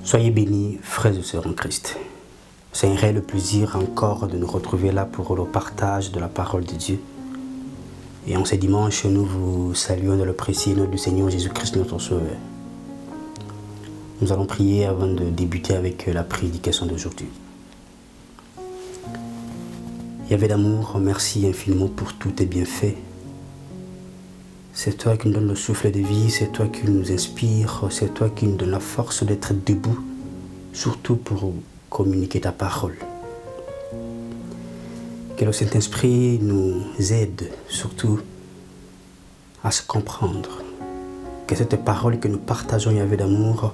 Soyez bénis, frères et sœurs en Christ. C'est un réel plaisir encore de nous retrouver là pour le partage de la parole de Dieu. Et en ce dimanche, nous vous saluons dans le précieux nom du Seigneur Jésus-Christ, notre Sauveur. Nous allons prier avant de débuter avec la prédication d'aujourd'hui. Yahvé d'amour, merci infiniment pour tous tes bienfaits. C'est toi qui nous donnes le souffle de vie, c'est toi qui nous inspires, c'est toi qui nous donnes la force d'être debout, surtout pour communiquer ta parole. Que le Saint-Esprit nous aide surtout à se comprendre. Que cette parole que nous partageons, Yahvé d'amour,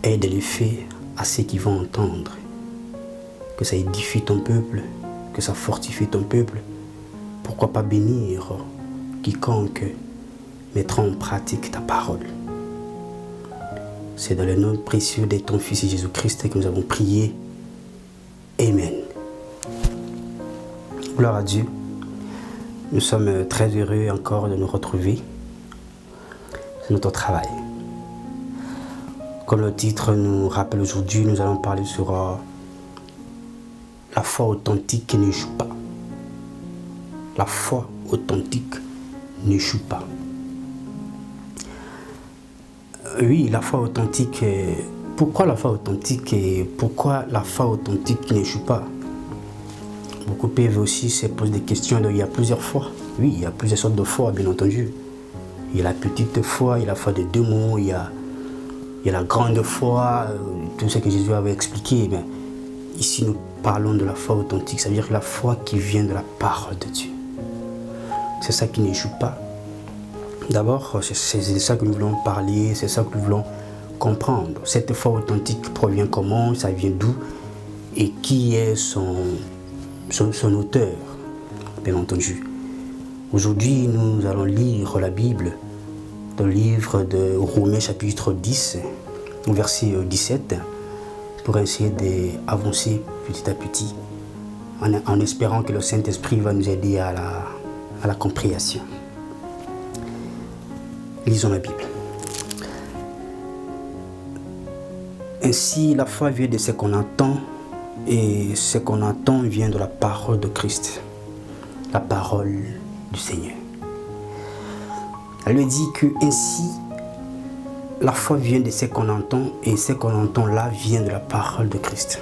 aide l'effet à ceux qui vont entendre. Que ça édifie ton peuple, que ça fortifie ton peuple. Pourquoi pas bénir quiconque mettra en pratique ta parole. C'est dans le nom précieux de ton Fils Jésus-Christ que nous avons prié. Amen. Gloire à Dieu. Nous sommes très heureux encore de nous retrouver. C'est notre travail. Comme le titre nous rappelle aujourd'hui, nous allons parler sur la foi authentique qui n'échoue pas. La foi authentique n'échoue pas. Oui, la foi authentique. Pourquoi la foi authentique et pourquoi la foi authentique n'échoue pas? Beaucoup peuvent aussi se poser des questions. Il y a plusieurs foi. Oui, il y a plusieurs sortes de foi, bien entendu. Il y a la petite foi, il y a la foi de deux mots, il y a la grande foi, tout ce que Jésus avait expliqué. Mais ici, nous parlons de la foi authentique, ça veut dire la foi qui vient de la parole de Dieu. C'est ça qui n'échoue pas. D'abord, c'est ça que nous voulons parler, c'est ça que nous voulons comprendre. Cette foi authentique provient comment, ça vient d'où et qui est son auteur, bien entendu. Aujourd'hui, nous allons lire la Bible dans le livre de Romains chapitre 10, verset 17, pour essayer d'avancer petit à petit, en espérant que le Saint-Esprit va nous aider à la compréhension. Lisons la Bible. Ainsi, la foi vient de ce qu'on entend, et ce qu'on entend vient de la parole de Christ, la parole du Seigneur. Elle lui dit que ainsi, la foi vient de ce qu'on entend, et ce qu'on entend là vient de la parole de Christ.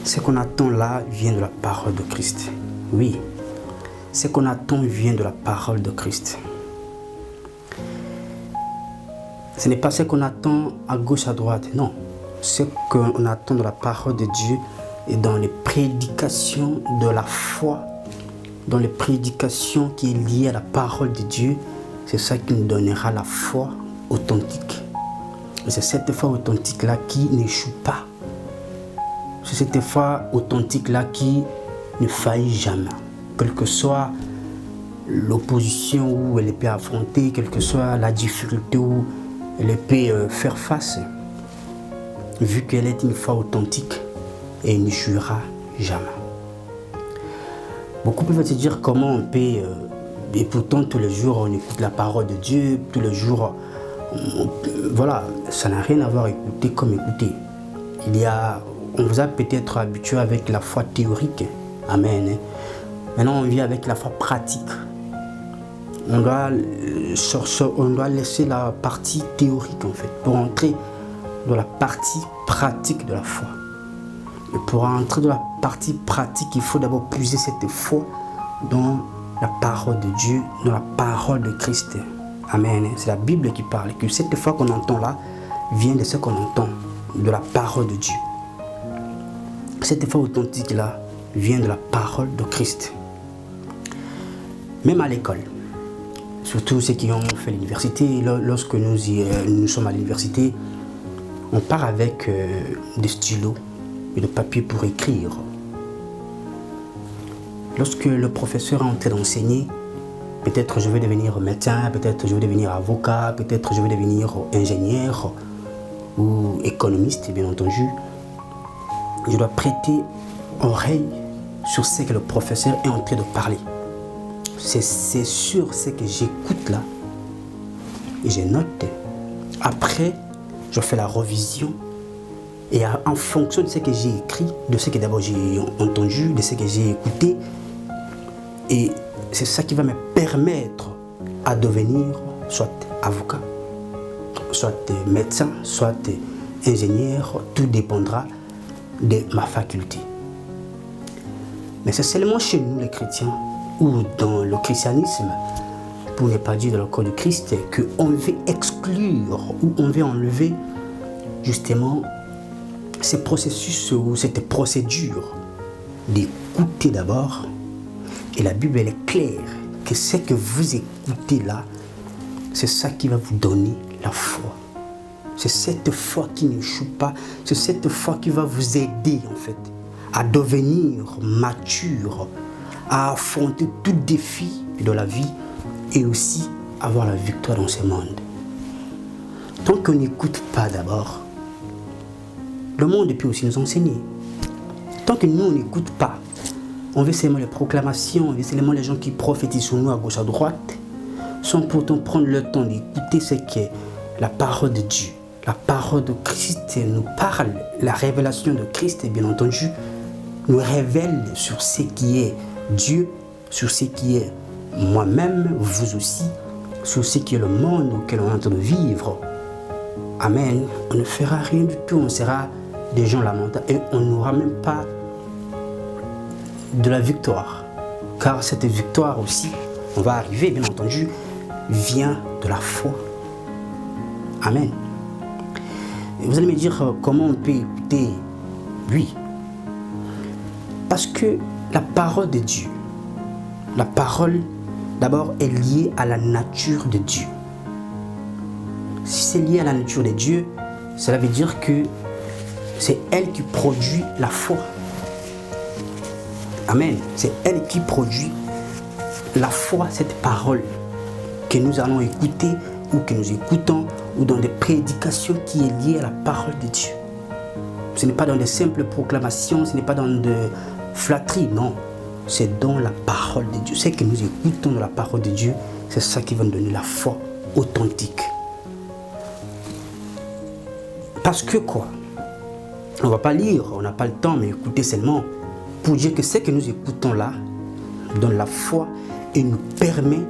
Ce qu'on attend là vient de la parole de Christ. Oui, ce qu'on attend vient de la parole de Christ. Ce n'est pas ce qu'on attend à gauche, à droite, non. Ce qu'on attend de la parole de Dieu et dans les prédications de la foi, dans les prédications qui est liée à la parole de Dieu, c'est ça qui nous donnera la foi authentique. Et c'est cette foi authentique-là qui n'échoue pas. C'est cette foi authentique-là qui ne faillit jamais. Quelle que soit l'opposition où elle peut affronter, quelle que soit la difficulté où elle peut faire face, vu qu'elle est une foi authentique, elle n'échouera jamais. Beaucoup peuvent se dire comment on peut, et pourtant tous les jours on écoute la parole de Dieu, tous les jours, voilà, ça n'a rien à voir écouter comme écouter. On vous a peut-être habitué avec la foi théorique, amen. Maintenant on vit avec la foi pratique. On doit laisser la partie théorique en fait, pour entrer dans la partie pratique de la foi. Et pour entrer dans la partie pratique, il faut d'abord puiser cette foi dans la parole de Dieu, dans la parole de Christ. Amen. C'est la Bible qui parle, que cette foi qu'on entend là vient de ce qu'on entend, de la parole de Dieu. Cette foi authentique là vient de la parole de Christ. Même à l'école, surtout ceux qui ont fait l'université, lorsque nous sommes à l'université, on part avec des stylos et des papiers pour écrire. Lorsque le professeur est en train d'enseigner, peut-être je vais devenir médecin, peut-être je vais devenir avocat, peut-être je vais devenir ingénieur ou économiste, bien entendu. Je dois prêter oreille sur ce que le professeur est en train de parler. C'est sur ce que j'écoute là et je note. Après, je fais la revision. Et en fonction de ce que j'ai écrit, de ce que d'abord j'ai entendu, de ce que j'ai écouté, et c'est ça qui va me permettre à devenir soit avocat, soit médecin, soit ingénieur, tout dépendra de ma faculté. Mais c'est seulement chez nous les chrétiens, ou dans le christianisme, pour ne pas dire dans le corps du Christ, qu'on veut exclure ou on veut enlever justement ce processus ou cette procédure d'écouter d'abord. Et la Bible elle est claire que ce que vous écoutez là, c'est ça qui va vous donner la foi. C'est cette foi qui n'échoue pas, c'est cette foi qui va vous aider en fait à devenir mature, à affronter tout défi de la vie et aussi avoir la victoire dans ce monde. Tant qu'on n'écoute pas d'abord, le monde peut aussi nous enseigner. Tant que nous, on n'écoute pas, on veut seulement les proclamations, on veut seulement les gens qui prophétisent sur nous à gauche, à droite, sans pourtant prendre le temps d'écouter ce qu'est la parole de Dieu. La parole de Christ nous parle, la révélation de Christ, bien entendu, nous révèle sur ce qui est Dieu, sur ce qui est moi-même, vous aussi, sur ce qui est le monde auquel on est en train de vivre. Amen. On ne fera rien du tout, on sera des gens lamentables et on n'aura même pas de la victoire. Car cette victoire aussi, on va arriver, bien entendu, vient de la foi. Amen. Et vous allez me dire comment on peut écouter lui. Parce que la parole de Dieu, la parole d'abord est liée à la nature de Dieu. Si c'est lié à la nature de Dieu, cela veut dire que c'est elle qui produit la foi. Amen. C'est elle qui produit la foi, cette parole que nous allons écouter ou que nous écoutons ou dans des prédications qui est liée à la parole de Dieu. Ce n'est pas dans des simples proclamations, ce n'est pas dans de flatteries, non. C'est dans la parole de Dieu. Ce que nous écoutons de la parole de Dieu, c'est ça qui va nous donner la foi authentique. Parce que quoi? On ne va pas lire, on n'a pas le temps, mais écouter seulement pour dire que ce que nous écoutons là donne la foi et nous permet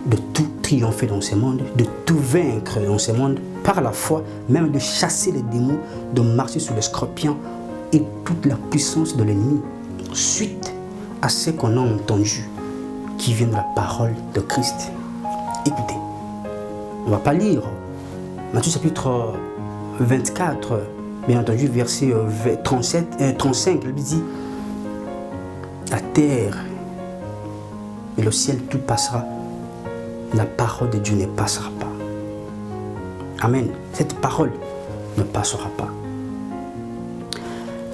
de tout triompher dans ce monde, de tout vaincre dans ce monde par la foi, même de chasser les démons, de marcher sur les scorpions et toute la puissance de l'ennemi, suite à ce qu'on a entendu qui vient de la parole de Christ. Écoutez, on ne va pas lire Matthieu chapitre 24, bien entendu, verset 35, il dit la terre et le ciel, tout passera. La parole de Dieu ne passera pas. Amen. Cette parole ne passera pas.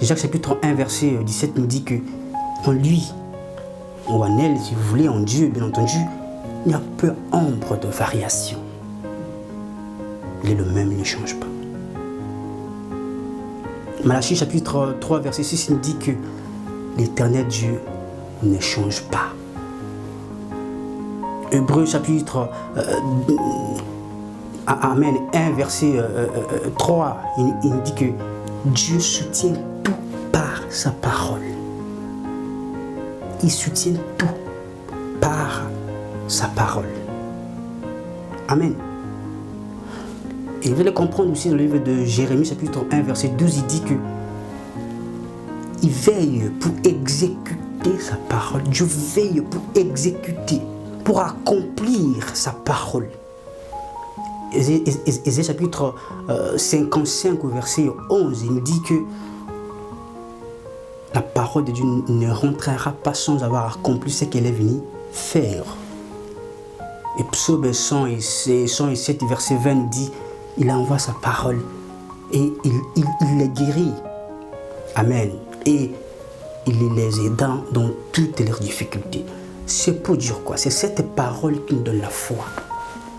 Jacques chapitre 1, verset 17 nous dit que en lui, ou en elle, si vous voulez, en Dieu, bien entendu, il y a peu ombre de variation. Il est le même, il ne change pas. Malachie chapitre 3, verset 6 nous dit que l'Éternel Dieu ne change pas. Hébreux chapitre 1, verset 3, il nous dit que Dieu soutient tout par sa parole. Il soutient tout par sa parole. Amen. Et vous allez comprendre aussi dans le livre de Jérémie chapitre 1, verset 12, il dit que il veille pour exécuter sa parole. Dieu veille pour exécuter, pour accomplir sa parole. Ésaïe chapitre 55 au verset 11, il nous dit que la parole de Dieu ne rentrera pas sans avoir accompli ce qu'elle est venue faire. Et Psaume 107, verset 20 nous dit, il envoie sa parole et il les guérit. Amen. Et il les aide dans toutes leurs difficultés. C'est pour dire quoi? C'est cette parole qui nous donne la foi.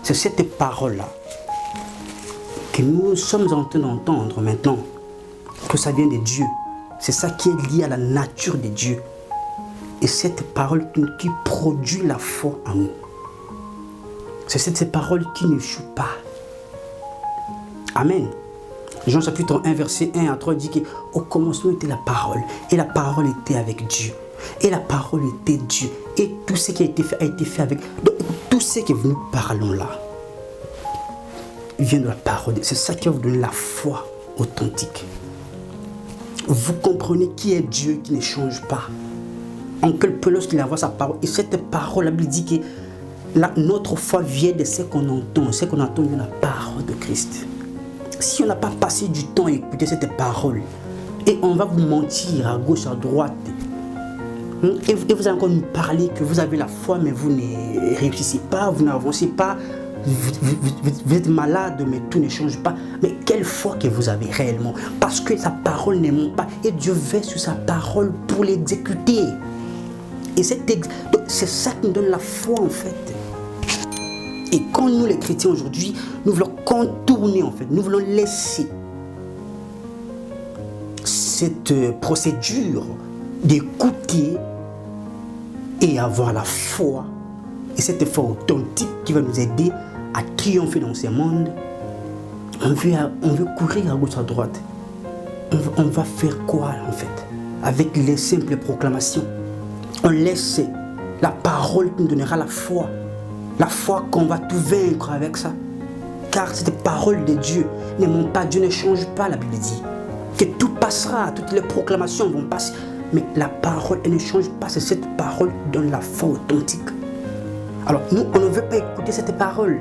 C'est cette parole-là que nous sommes en train d'entendre maintenant, que ça vient de Dieu. C'est ça qui est lié à la nature de Dieu. Et cette parole qui produit la foi en nous. C'est cette parole qui n'échoue pas. Amen. Jean chapitre 1, verset 1 à 3 dit qu'au commencement était la parole, et la parole était avec Dieu, et la parole était Dieu, et tout ce qui a été fait avec. Donc, tout ce que nous parlons là vient de la parole. C'est ça qui va vous donner la foi authentique. Vous comprenez qui est Dieu qui ne change pas. En quelque lorsqu'il envoie sa parole, et cette parole, la Bible dit que notre foi vient de ce qu'on entend. Ce qu'on entend vient de la parole de Christ. Si on n'a pas passé du temps à écouter cette parole, et on va vous mentir à gauche, à droite, et vous allez encore nous parler que vous avez la foi, mais vous ne réussissez pas, vous n'avancez pas, vous êtes malade, mais tout ne change pas. Mais quelle foi que vous avez réellement? Parce que sa parole ne ment pas, et Dieu veille sur sa parole pour l'exécuter. Et c'est ça qui nous donne la foi en fait. Et quand nous les chrétiens aujourd'hui, nous voulons contourner en fait, nous voulons laisser cette procédure d'écouter et avoir la foi, et cette foi authentique qui va nous aider à triompher dans ce monde, on veut courir à gauche à droite. On va faire quoi en fait avec les simples proclamations? On laisse la parole qui nous donnera la foi. La foi qu'on va tout vaincre avec ça. Car cette parole de Dieu ne ment pas, Dieu ne change pas, la Bible dit. Que tout passera, toutes les proclamations vont passer. Mais la parole, elle ne change pas, c'est cette parole qui donne la foi authentique. Alors nous, on ne veut pas écouter cette parole.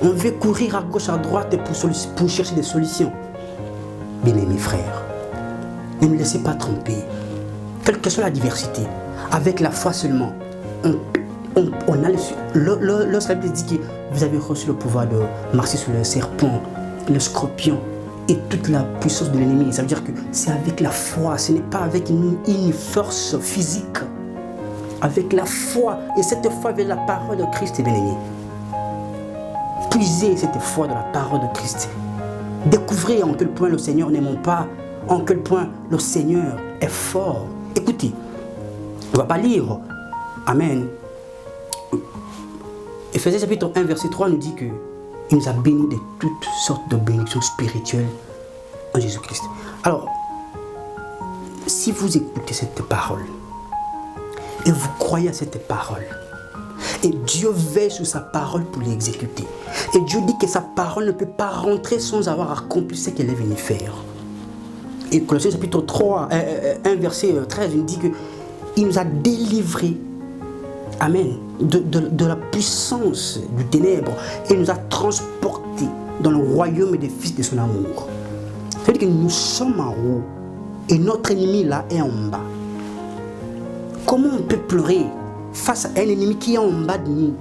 On veut courir à gauche, à droite pour chercher des solutions. Bien-aimés frères, ne nous laissez pas tromper. Quelle que soit la diversité, avec la foi seulement, on a lorsque la Bible dit que vous avez reçu le pouvoir de marcher sur le serpent, le scorpion et toute la puissance de l'ennemi. Ça veut dire que c'est avec la foi, ce n'est pas avec une force physique. Avec la foi, et cette foi vient de la parole de Christ, bien-aimé. Puisez cette foi de la parole de Christ. Découvrez en quel point le Seigneur n'aime pas, en quel point le Seigneur est fort. Écoutez, on ne va pas lire. Amen. Éphésiens chapitre 1, verset 3 nous dit qu'il nous a bénis de toutes sortes de bénédictions spirituelles en Jésus-Christ. Alors, si vous écoutez cette parole, et vous croyez à cette parole, et Dieu veille sur sa parole pour l'exécuter, et Dieu dit que sa parole ne peut pas rentrer sans avoir accompli ce qu'elle est venue faire. Et Colossiens chapitre 1, verset 13, il dit qu'il nous a délivrés, amen, de la puissance du ténèbre, et nous a transportés dans le royaume des fils de son amour. C'est-à-dire que nous sommes en haut, et notre ennemi là est en bas. Comment on peut pleurer face à un ennemi qui est en bas de nous?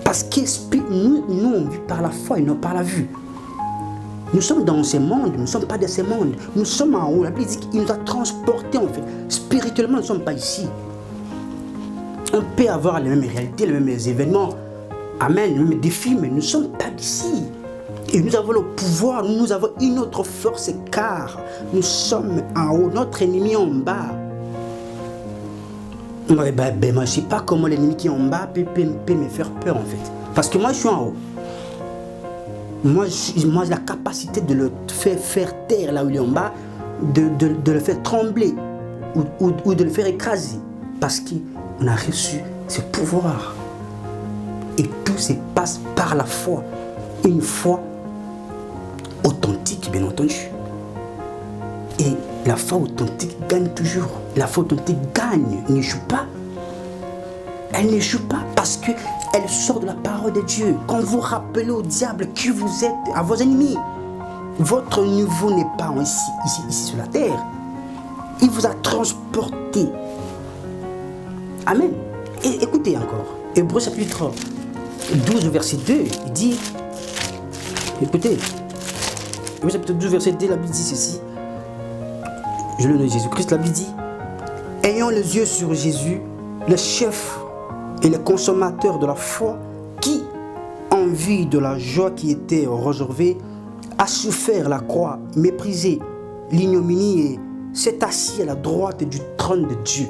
Parce que nous on vit par la foi et non par la vue. Nous sommes dans ce monde, nous ne sommes pas dans ce monde. Nous sommes en haut. La Bible dit qu'il nous a transportés en fait. Spirituellement, nous ne sommes pas ici. On peut avoir les mêmes réalités, les mêmes événements, amen, les mêmes défis, mais nous ne sommes pas d'ici. Et nous avons le pouvoir, nous avons une autre force car nous sommes en haut, notre ennemi est en bas. Moi, je ne sais pas comment l'ennemi qui est en bas peut me faire peur en fait. Parce que moi je suis en haut. Moi j'ai la capacité de le faire taire là où il est en bas, de le faire trembler ou de le faire écraser. Parce qu'on a reçu ce pouvoir. Et tout se passe par la foi. Une foi authentique, bien entendu. Et la foi authentique gagne toujours. La foi authentique gagne, n'échoue pas. Elle n'échoue pas parce qu'elle sort de la parole de Dieu. Quand vous rappelez au diable qui vous êtes, à vos ennemis, votre niveau n'est pas ici sur la terre. Il vous a transporté. Amen. Et écoutez encore. Hébreux chapitre 12, verset 2, il dit, écoutez, Hébreux chapitre 12, verset 2, la Bible dit ceci. Je le nom de Jésus-Christ, la Bible dit, ayant les yeux sur Jésus, le chef et le consommateur de la foi, qui, en vue de la joie qui était réservée, a souffert la croix, méprisé l'ignominie et s'est assis à la droite du trône de Dieu.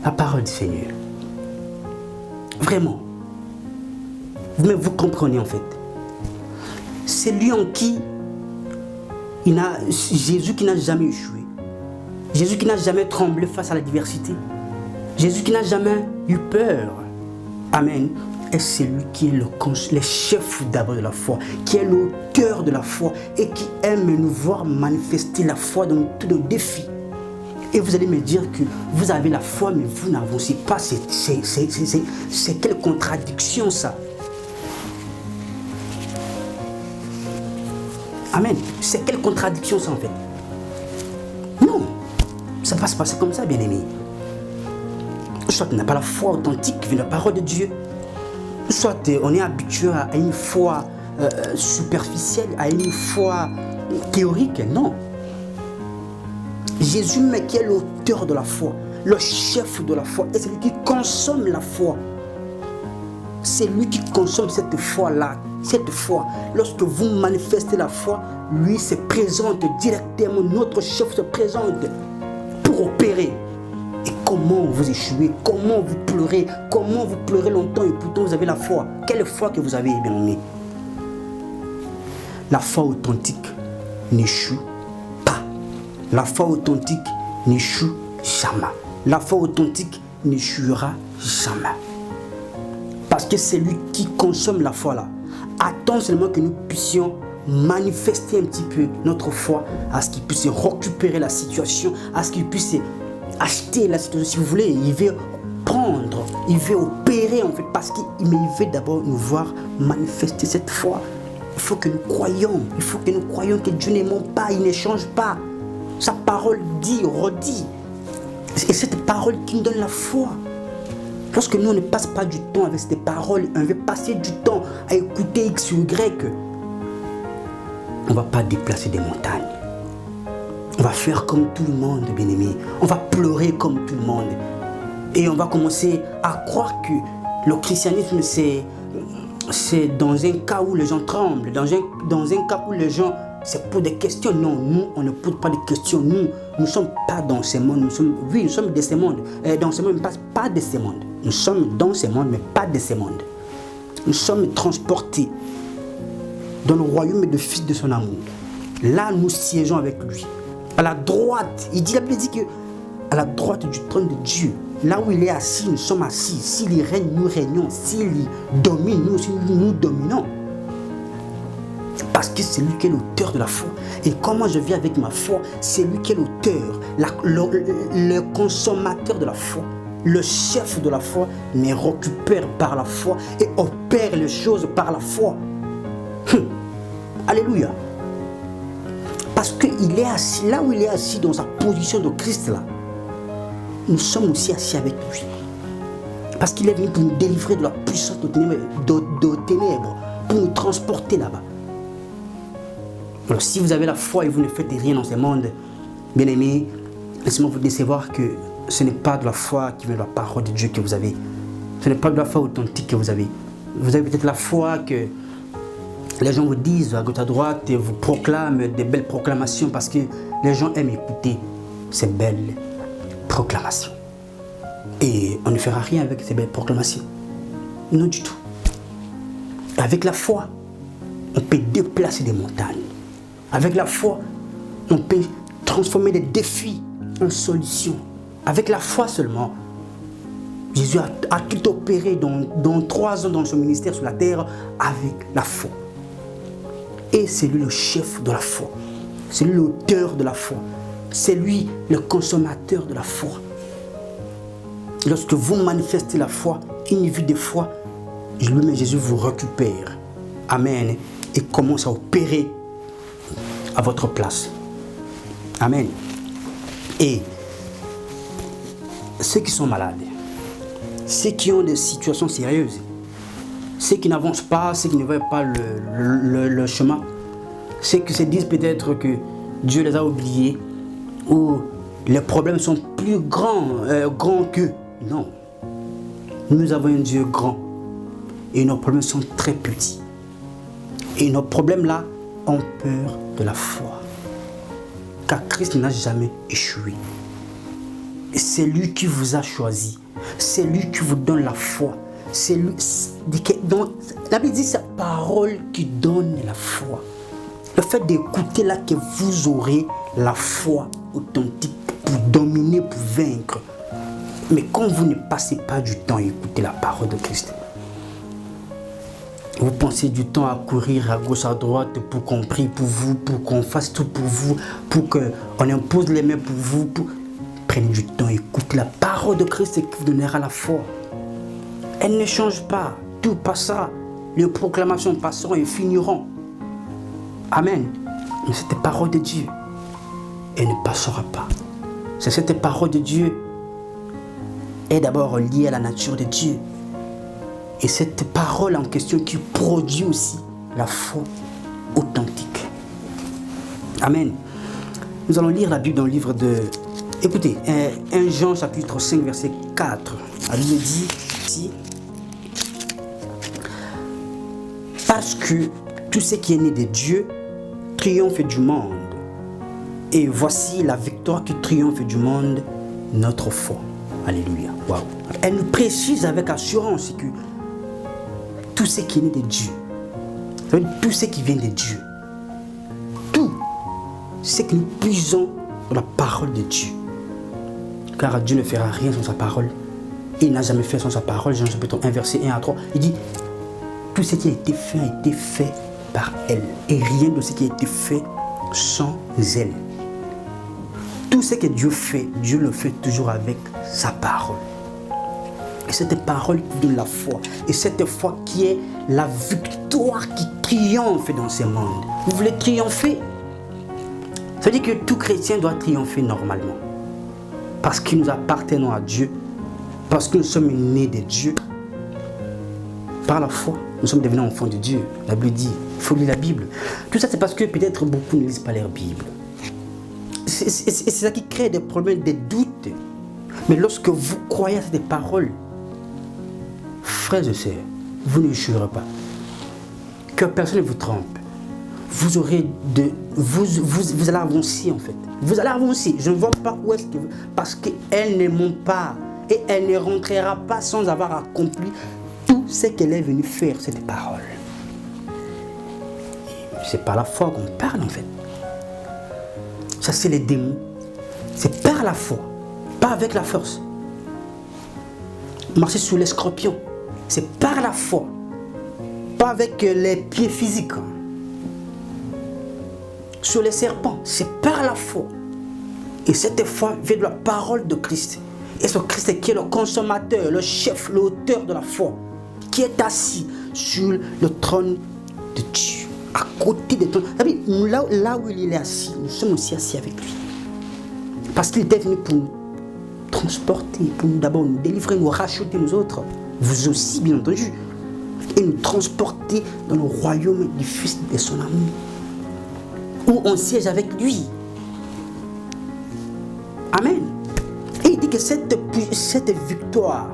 La parole du Seigneur. Vraiment. Mais vous comprenez en fait. c'est lui en qui Jésus qui n'a jamais échoué. Jésus qui n'a jamais tremblé face à l'adversité. Jésus qui n'a jamais eu peur. Amen. Et c'est lui qui est le chef d'abord de la foi, qui est l'auteur de la foi et qui aime nous voir manifester la foi dans tous nos défis. Et vous allez me dire que vous avez la foi, mais vous n'avancez pas. C'est quelle contradiction ça? Amen. C'est quelle contradiction ça en fait? Non, ça ne va se passer comme ça, bien-aimé. Soit on n'a pas la foi authentique qui vient de la parole de Dieu, soit on est habitué à une foi superficielle, à une foi théorique. Non. Jésus, mais qui est l'auteur de la foi, le chef de la foi, et c'est lui qui consomme la foi. C'est lui qui consomme cette foi-là. Cette foi, lorsque vous manifestez la foi, lui se présente directement, notre chef se présente pour opérer. Et comment vous échouez, comment vous pleurez longtemps et pourtant vous avez la foi. Quelle foi que vous avez, bien-aimé? La foi authentique n'échoue pas. La foi authentique n'échoue jamais. La foi authentique n'échouera jamais. Parce que c'est lui qui consomme la foi là. Attends seulement que nous puissions manifester un petit peu notre foi, à ce qu'il puisse récupérer la situation, à ce qu'il puisse acheter la situation. Si vous voulez, il veut prendre, il veut opérer en fait, parce qu'il veut d'abord nous voir manifester cette foi. Il faut que nous croyions, que Dieu ne ment pas, il ne change pas. Sa parole dit, redit. Et cette parole qui nous donne la foi. Lorsque nous, on ne passe pas du temps avec ces paroles, on veut passer du temps à écouter X ou Y, on ne va pas déplacer des montagnes. On va faire comme tout le monde, bien-aimé. On va pleurer comme tout le monde. Et on va commencer à croire que le christianisme, c'est dans un cas où les gens tremblent, dans un cas où les gens se posent des questions. Non, nous, on ne pose pas de questions. Nous ne sommes pas dans ce monde. Nous sommes de ce monde. Dans ce monde, mais pas de ce monde. Nous sommes dans ce monde, mais pas de ce monde. Nous sommes transportés dans le royaume de Fils de son amour. Là, nous siégeons avec lui. À la droite, la Bible dit que à la droite du trône de Dieu, là où il est assis, nous sommes assis. S'il règne, nous régnons. S'il domine, nous aussi, nous dominons. Parce que c'est lui qui est l'auteur de la foi. Et comment je vis avec ma foi? C'est lui qui est l'auteur, le consommateur de la foi. Le chef de la foi me récupère par la foi et opère les choses par la foi. Alléluia. Parce qu'il est assis, là où il est assis dans sa position de Christ là, nous sommes aussi assis avec lui. Parce qu'il est venu pour nous délivrer de la puissance de ténèbres, pour nous transporter là-bas. Alors si vous avez la foi et vous ne faites rien dans ce monde, bien aimé, laissez-moi vous décevoir que ce n'est pas de la foi qui vient de la parole de Dieu que vous avez. Ce n'est pas de la foi authentique que vous avez. Vous avez peut-être la foi que les gens vous disent à gauche à droite et vous proclament des belles proclamations parce que les gens aiment écouter ces belles proclamations. Et on ne fera rien avec ces belles proclamations. Non du tout. Avec la foi, on peut déplacer des montagnes. Avec la foi, on peut transformer des défis en solutions. Avec la foi seulement, Jésus a tout opéré dans 3 ans dans son ministère sur la terre avec la foi. Et c'est lui le chef de la foi. C'est lui l'auteur de la foi. C'est lui le consommateur de la foi. Lorsque vous manifestez la foi, une vie de foi, lui-même Jésus vous récupère. Amen. Et commence à opérer à votre place. Amen. Et ceux qui sont malades, ceux qui ont des situations sérieuses, ceux qui n'avancent pas, ceux qui ne voient pas le chemin, ceux qui se disent peut-être que Dieu les a oubliés ou les problèmes sont plus grands qu'eux. Non. Nous avons un Dieu grand et nos problèmes sont très petits. Et nos problèmes là ont peur de la foi. Car Christ n'a jamais échoué. Et c'est lui qui vous a choisi. C'est lui qui vous donne la foi. C'est lui. La Bible dit sa parole qui donne la foi. Le fait d'écouter là que vous aurez la foi authentique pour dominer, pour vaincre. Mais quand vous ne passez pas du temps à écouter la parole de Christ, vous pensez du temps à courir à gauche, à droite pour qu'on prie pour vous, pour qu'on fasse tout pour vous, pour qu'on impose les mains pour vous. Prenez du temps, écoutez la parole de Christ qui vous donnera la foi. Elle ne change pas, tout passera. Les proclamations passeront et finiront. Amen. Mais cette parole de Dieu, elle ne passera pas. C'est cette parole de Dieu est d'abord liée à la nature de Dieu. Et cette parole en question qui produit aussi la foi authentique. Amen. Nous allons lire la Bible dans le livre de... Écoutez, 1 Jean chapitre 5 verset 4. La Bible dit ici, parce que tout ce qui est né de Dieu triomphe du monde. Et voici la victoire qui triomphe du monde, notre foi. Alléluia. Wow. Elle nous précise avec assurance que tout ce qui est né de Dieu, tout ce qui vient de Dieu, tout ce que nous puisons dans la parole de Dieu. Car Dieu ne fera rien sans sa parole. Il n'a jamais fait sans sa parole. Jean chapitre 1 verset 1 à 3. Il dit, tout ce qui a été fait par elle. Et rien de ce qui a été fait sans elle. Tout ce que Dieu fait, Dieu le fait toujours avec sa parole. Et cette parole qui donne la foi. Et cette foi qui est la victoire qui triomphe dans ce monde. Vous voulez triompher? Ça veut dire que tout chrétien doit triompher normalement. Parce que nous appartenons à Dieu. Parce que nous sommes nés de Dieu. Par la foi, nous sommes devenus enfants de Dieu. La Bible dit, il faut lire la Bible. Tout ça, c'est parce que peut-être beaucoup ne lisent pas leur Bible. C'est ça qui crée des problèmes, des doutes. Mais lorsque vous croyez à ces paroles, frères et sœurs, vous ne jouerez pas. Que personne ne vous trompe. Vous aurez vous allez avancer en fait. Vous allez avancer. Je ne vois pas où est-ce que vous... Parce qu'elle ne ment pas. Et elle ne rentrera pas sans avoir accompli tout ce qu'elle est venue faire, cette parole. C'est par la foi qu'on parle en fait. Ça c'est les démons. C'est par la foi. Pas avec la force. Marcher sous les scorpions. C'est par la foi. Pas avec les pieds physiques. Sur les serpents. C'est par la foi. Et cette foi vient de la parole de Christ. Et ce Christ qui est le consommateur, le chef, l'auteur de la foi. Qui est assis sur le trône de Dieu. À côté de trône. Là où il est assis, nous sommes aussi assis avec lui. Parce qu'il est venu pour nous transporter, pour nous d'abord nous délivrer, nous racheter nous autres. Vous aussi, bien entendu. Et nous transporter dans le royaume du Fils de son amour. Où on siège avec lui. Amen. Et il dit que cette victoire,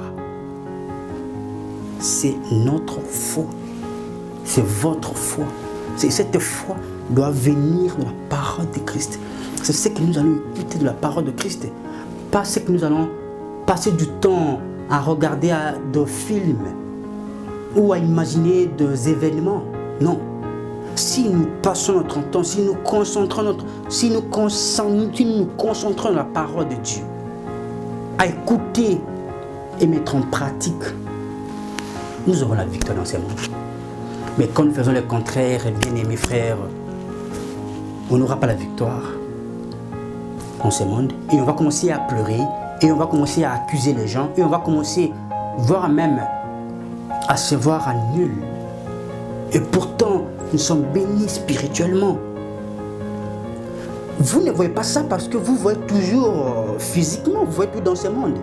c'est notre foi. C'est votre foi. Cette foi doit venir de la parole de Christ. C'est ce que nous allons écouter de la parole de Christ. Pas ce que nous allons passer du temps à regarder des films ou à imaginer des événements. Non. Si nous passons notre temps, si nous concentrons dans la parole de Dieu, à écouter et mettre en pratique, nous aurons la victoire dans ce monde. Mais quand nous faisons le contraire, bien-aimés frères, on n'aura pas la victoire dans ce monde. Et on va commencer à pleurer, et on va commencer à accuser les gens, et on va commencer, voire même, à se voir à nul. Et pourtant, nous sommes bénis spirituellement. Vous ne voyez pas ça parce que vous voyez toujours physiquement, vous voyez tout dans ce monde.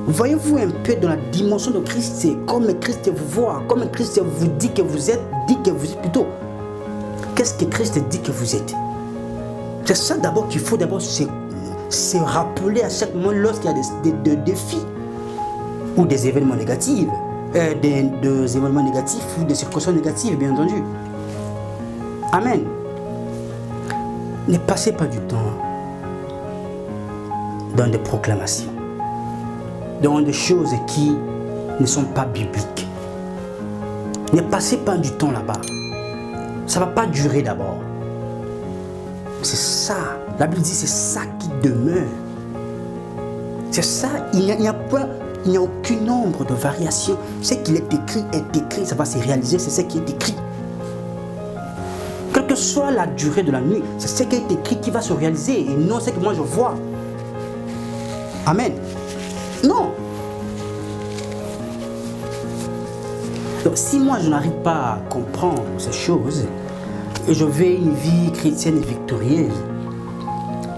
Voyez-vous un peu dans la dimension de Christ, comme Christ vous voit, comme Christ vous dit que vous êtes, plutôt. Qu'est-ce que Christ dit que vous êtes? C'est ça d'abord qu'il faut d'abord se rappeler à chaque moment lorsqu'il y a des défis ou des événements négatifs. Des événements négatifs ou des circonstances négatives, bien entendu. Amen. Ne passez pas du temps dans des proclamations, dans des choses qui ne sont pas bibliques. Ne passez pas du temps là-bas. Ça ne va pas durer d'abord. C'est ça. La Bible dit c'est ça qui demeure. C'est ça. Il n'y a aucun nombre de variations. Ce qu'il est écrit, ça va se réaliser, c'est ce qui est écrit. Quelle que soit la durée de la nuit, c'est ce qui est écrit qui va se réaliser et non ce que moi je vois. Amen. Non. Donc si moi je n'arrive pas à comprendre ces choses, et je vais une vie chrétienne victorieuse,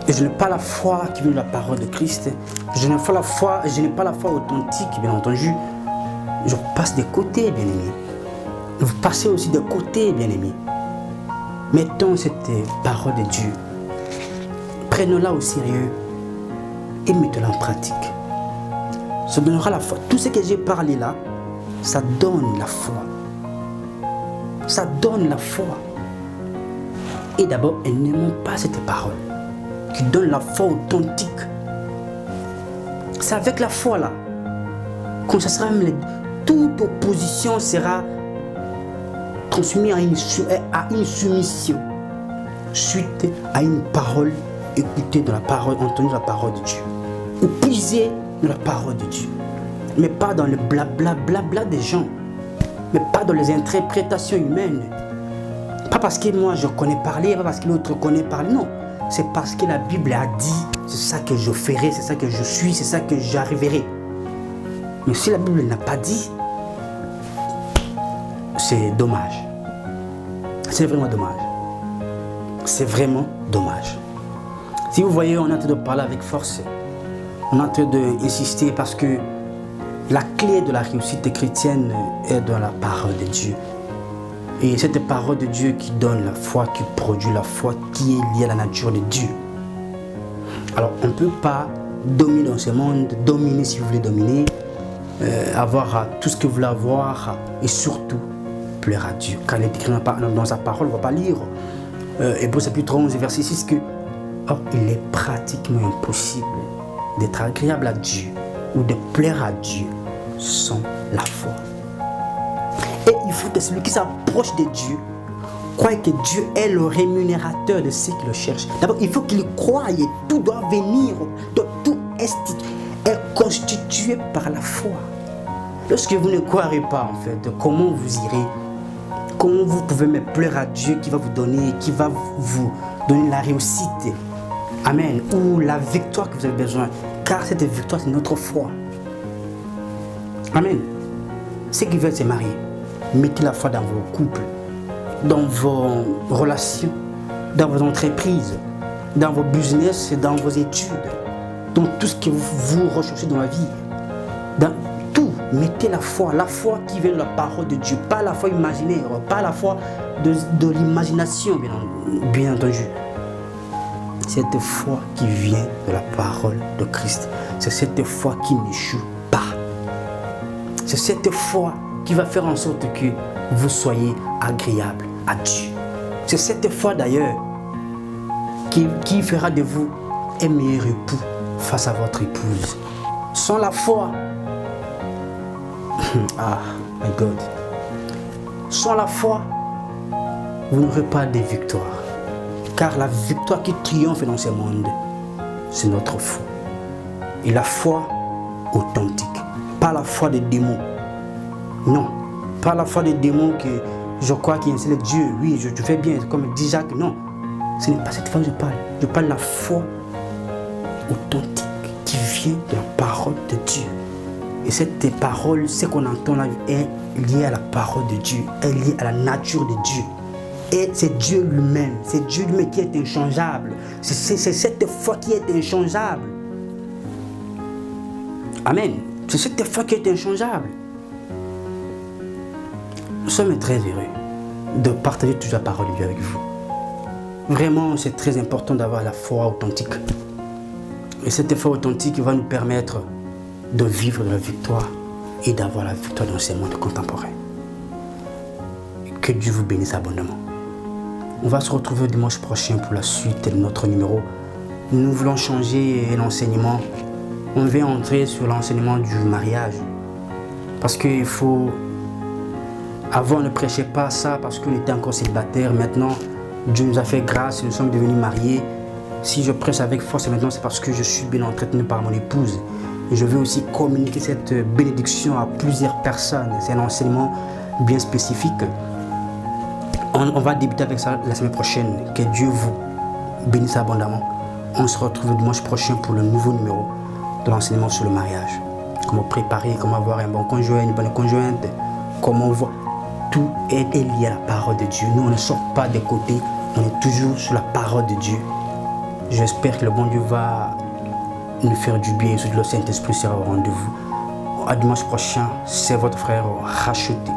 et je n'ai pas la foi qui vient de la parole de Christ, je n'ai pas la foi authentique, bien entendu, je passe des côtés, bien aimé. Vous passez aussi des côtés, bien aimé. Mettons cette parole de Dieu, prenons-la au sérieux et mettons-la en pratique. Ça donnera la foi. Tout ce que j'ai parlé là, ça donne la foi. Ça donne la foi. Et d'abord, elles n'aiment pas cette parole qui donne la foi authentique. C'est avec la foi là qu'on sera toute opposition sera transmise à une soumission suite à une parole écoutée de la parole, entendue la parole de Dieu, ou puisée dans la parole de Dieu, mais pas dans le blabla des gens, mais pas dans les interprétations humaines. Pas parce que moi je connais parler, pas parce que l'autre connaît parler, non. C'est parce que la Bible a dit, c'est ça que je ferai, c'est ça que je suis, c'est ça que j'arriverai. Mais si la Bible n'a pas dit, c'est dommage. C'est vraiment dommage. C'est vraiment dommage. Si vous voyez, on est en train de parler avec force. On est en train d'insister parce que la clé de la réussite chrétienne est dans la parole de Dieu. Et cette parole de Dieu qui donne la foi, qui produit la foi, qui est liée à la nature de Dieu. Alors, on ne peut pas dominer dans ce monde, dominer si vous voulez dominer, avoir tout ce que vous voulez avoir et surtout plaire à Dieu. Car il est écrit dans sa parole, on ne va pas lire. Hébreux chapitre 11, verset 6, que or, il est pratiquement impossible d'être agréable à Dieu ou de plaire à Dieu sans la foi. Et il faut que celui qui s'approche de Dieu croie que Dieu est le rémunérateur de ceux qui le cherchent. D'abord, il faut qu'il croie et tout doit venir, tout est constitué par la foi. Lorsque vous ne croirez pas, en fait, comment vous irez? Comment vous pouvez me plaire à Dieu qui va vous donner la réussite? Amen. Ou la victoire que vous avez besoin. Car cette victoire, c'est notre foi. Amen. Ceux qui veulent se marier, mettez la foi dans vos couples, dans vos relations, dans vos entreprises, dans vos business, dans vos études, dans tout ce que vous recherchez dans la vie. Dans tout, mettez la foi qui vient de la parole de Dieu, pas la foi imaginaire, pas la foi de l'imagination, bien entendu. Cette foi qui vient de la parole de Christ, c'est cette foi qui n'échoue pas. C'est cette foi qui va faire en sorte que vous soyez agréable à Dieu. C'est cette foi d'ailleurs qui fera de vous un meilleur époux face à votre épouse. Sans la foi, ah, my God, sans la foi, vous n'aurez pas de victoire. Car la victoire qui triomphe dans ce monde, c'est notre foi. Et la foi authentique, pas la foi des démons. Non, pas la foi des démons que je crois qu'il y a un seul Dieu. Oui, je fais bien, comme dit Jacques. Non, ce n'est pas cette foi que je parle. Je parle de la foi authentique qui vient de la parole de Dieu. Et cette parole, ce qu'on entend là, est lié à la parole de Dieu, est lié à la nature de Dieu. Et c'est Dieu lui-même, c'est Dieu lui-même qui est inchangeable. C'est cette foi qui est inchangeable. Amen. C'est cette foi qui est inchangeable. Nous sommes très heureux de partager toute la parole de Dieu avec vous. Vraiment, c'est très important d'avoir la foi authentique. Et cette foi authentique va nous permettre de vivre la victoire et d'avoir la victoire dans ce monde contemporain. Que Dieu vous bénisse abondamment. On va se retrouver dimanche prochain pour la suite de notre numéro. Nous voulons changer l'enseignement. On va entrer sur l'enseignement du mariage. Parce qu'il faut... Avant, on ne prêchait pas ça parce qu'on était encore célibataire. Maintenant, Dieu nous a fait grâce et nous sommes devenus mariés. Si je prêche avec force maintenant, c'est parce que je suis bien entretenu par mon épouse. Et je veux aussi communiquer cette bénédiction à plusieurs personnes. C'est un enseignement bien spécifique. On va débuter avec ça la semaine prochaine. Que Dieu vous bénisse abondamment. On se retrouve dimanche prochain pour le nouveau numéro de l'enseignement sur le mariage. Comment préparer, comment avoir un bon conjoint, une bonne conjointe, comment voir. Tout est lié à la parole de Dieu. Nous, on ne sort pas des côtés, on est toujours sur la parole de Dieu. J'espère que le bon Dieu va nous faire du bien et surtout le Saint-Esprit sera au rendez-vous. À dimanche prochain, c'est votre frère racheté.